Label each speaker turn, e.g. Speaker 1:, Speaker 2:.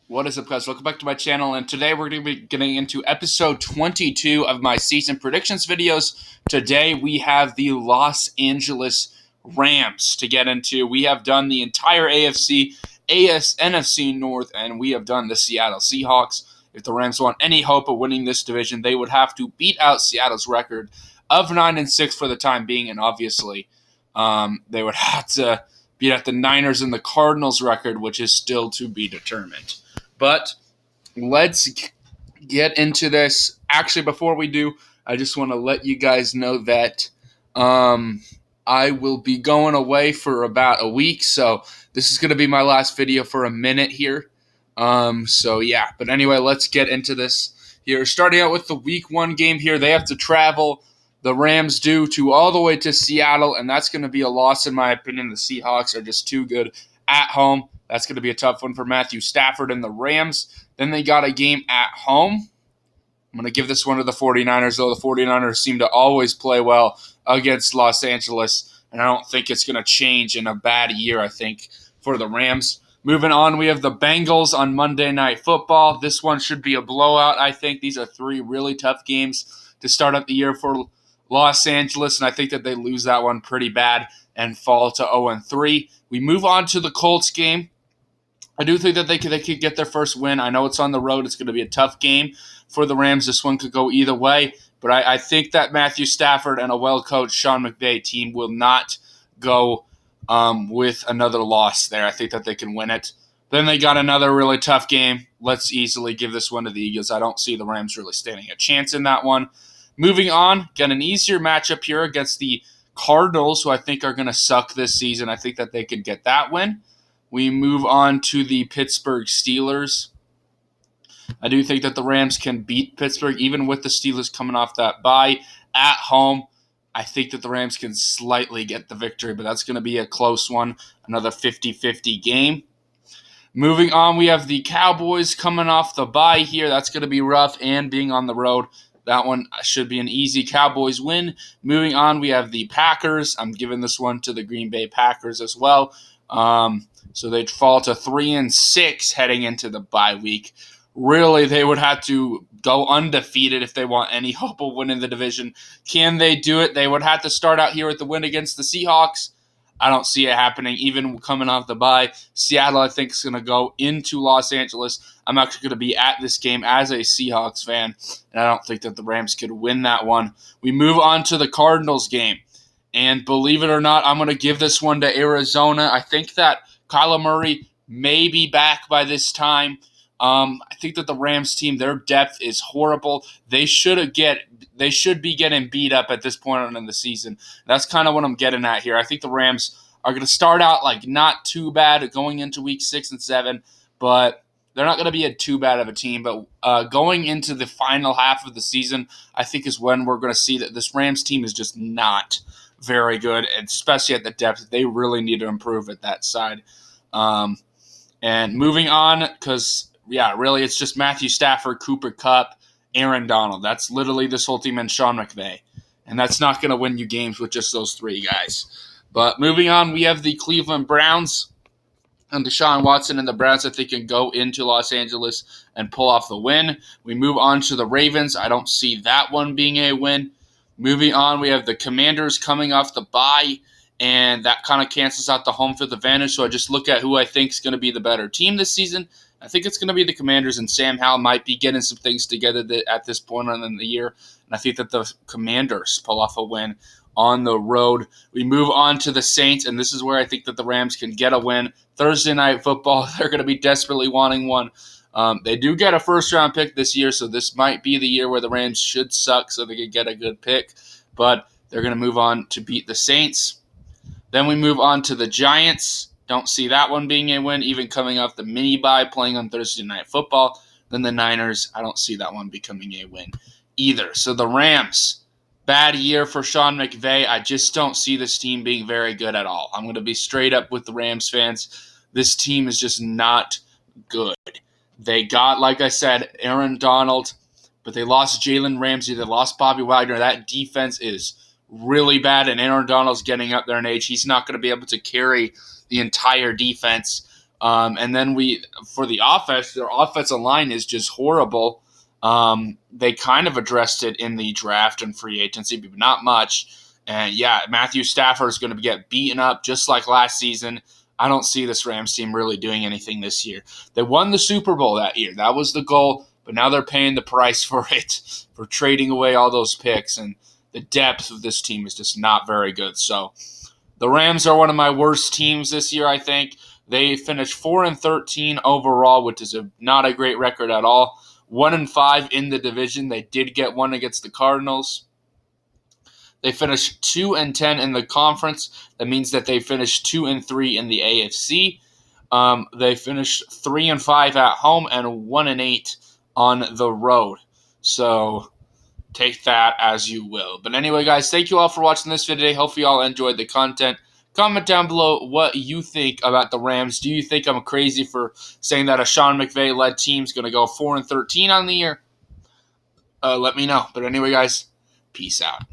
Speaker 1: What is up, guys? Welcome back to my channel, and today we're going to be getting into episode 22 of my season predictions videos. Today we have the Los Angeles Rams to get into. We have done the entire AFC, NFC North, and we have done the Seattle Seahawks. If the Rams want any hope of winning this division, they would have to beat out Seattle's record of 9-6 for the time being, and obviously they would have to beat out the Niners and the Cardinals record, which is still to be determined. But let's get into this. Actually, before we do, I just want to let you guys know that I will be going away for about a week. So this is going to be my last video for a minute here. So yeah, but anyway, let's get into this here. Starting out with the week 1 game here. They have to travel. The Rams do to all the way to Seattle, and that's going to be a loss in my opinion. The Seahawks are just too good at home. That's going to be a tough one for Matthew Stafford and the Rams. Then they got a game at home. I'm going to give this one to the 49ers, though. The 49ers seem to always play well against Los Angeles, and I don't think it's going to change in a bad year, I think, for the Rams. Moving on, we have the Bengals on Monday Night Football. This one should be a blowout, I think. These are 3 really tough games to start up the year for Los Angeles, and I think that they lose that one pretty bad and fall to 0-3. We move on to the Colts game. I do think that they could get their first win. I know it's on the road. It's going to be a tough game for the Rams. This one could go either way. But I think that Matthew Stafford and a well-coached Sean McVay team will not go with another loss there. I think that they can win it. Then they got another really tough game. Let's easily give this one to the Eagles. I don't see the Rams really standing a chance in that one. Moving on, got an easier matchup here against the Cardinals, who I think are going to suck this season. I think that they could get that win. We move on to the Pittsburgh Steelers. I do think that the Rams can beat Pittsburgh, even with the Steelers coming off that bye at home. I think that the Rams can slightly get the victory, but that's going to be a close one, another 50-50 game. Moving on, we have the Cowboys coming off the bye here. That's going to be rough, and being on the road, that one should be an easy Cowboys win. Moving on, we have the Packers. I'm giving this one to the Green Bay Packers as well. So they'd fall to 3-6 heading into the bye week. Really, they would have to go undefeated if they want any hope of winning the division. Can they do it? They would have to start out here with the win against the Seahawks. I don't see it happening, even coming off the bye. Seattle, I think, is going to go into Los Angeles. I'm actually going to be at this game as a Seahawks fan, and I don't think that the Rams could win that one. We move on to the Cardinals game, and believe it or not, I'm going to give this one to Arizona. I think that Kyler Murray may be back by this time. I think that the Rams team, their depth is horrible. They should be getting beat up at this point in the season. That's kind of what I'm getting at here. I think the Rams are going to start out like not too bad going into week 6 and 7, but they're not going to be too bad of a team. But going into the final half of the season, I think is when we're going to see that this Rams team is just not very good, especially at the depth. They really need to improve at that side. And moving on, because, yeah, really it's just Matthew Stafford, Cooper Kupp, Aaron Donald. That's literally this whole team and Sean McVay. And that's not going to win you games with just those 3 guys. But moving on, we have the Cleveland Browns. And Deshaun Watson and the Browns, I think, can go into Los Angeles and pull off the win. We move on to the Ravens. I don't see that one being a win. Moving on, we have the Commanders coming off the bye, and that kind of cancels out the home field advantage. So I just look at who I think is going to be the better team this season. I think it's going to be the Commanders, and Sam Howell might be getting some things together at this point in the year. And I think that the Commanders pull off a win on the road. We move on to the Saints, and this is where I think that the Rams can get a win. Thursday Night Football, they're going to be desperately wanting one. They do get a first-round pick this year, so this might be the year where the Rams should suck so they can get a good pick. But they're going to move on to beat the Saints. Then we move on to the Giants. Don't see that one being a win, even coming off the mini-bye, playing on Thursday Night Football. Then the Niners, I don't see that one becoming a win either. So the Rams, bad year for Sean McVay. I just don't see this team being very good at all. I'm going to be straight up with the Rams fans. This team is just not good. They got, like I said, Aaron Donald, but they lost Jalen Ramsey. They lost Bobby Wagner. That defense is really bad, and Aaron Donald's getting up there in age. He's not going to be able to carry the entire defense And then for the offense, their offensive line is just horrible. They kind of addressed it in the draft and free agency, but not much. And yeah, Matthew Stafford is going to get beaten up just like last season. I don't see this Rams team really doing anything this year. They won the Super Bowl that year. That was the goal, but now they're paying the price for it, for trading away all those picks. And the depth of this team is just not very good. So the Rams are one of my worst teams this year, I think. They finished 4-13 overall, which is not a great record at all. 1-5 in the division. They did get one against the Cardinals. They finished 2-10 in the conference. That means that they finished 2-3 in the AFC. They finished 3-5 at home and 1-8 on the road. So take that as you will. But anyway, guys, thank you all for watching this video today. Hopefully you all enjoyed the content. Comment down below what you think about the Rams. Do you think I'm crazy for saying that a Sean McVay-led team is going to go 4-13 on the year? Let me know. But anyway, guys, peace out.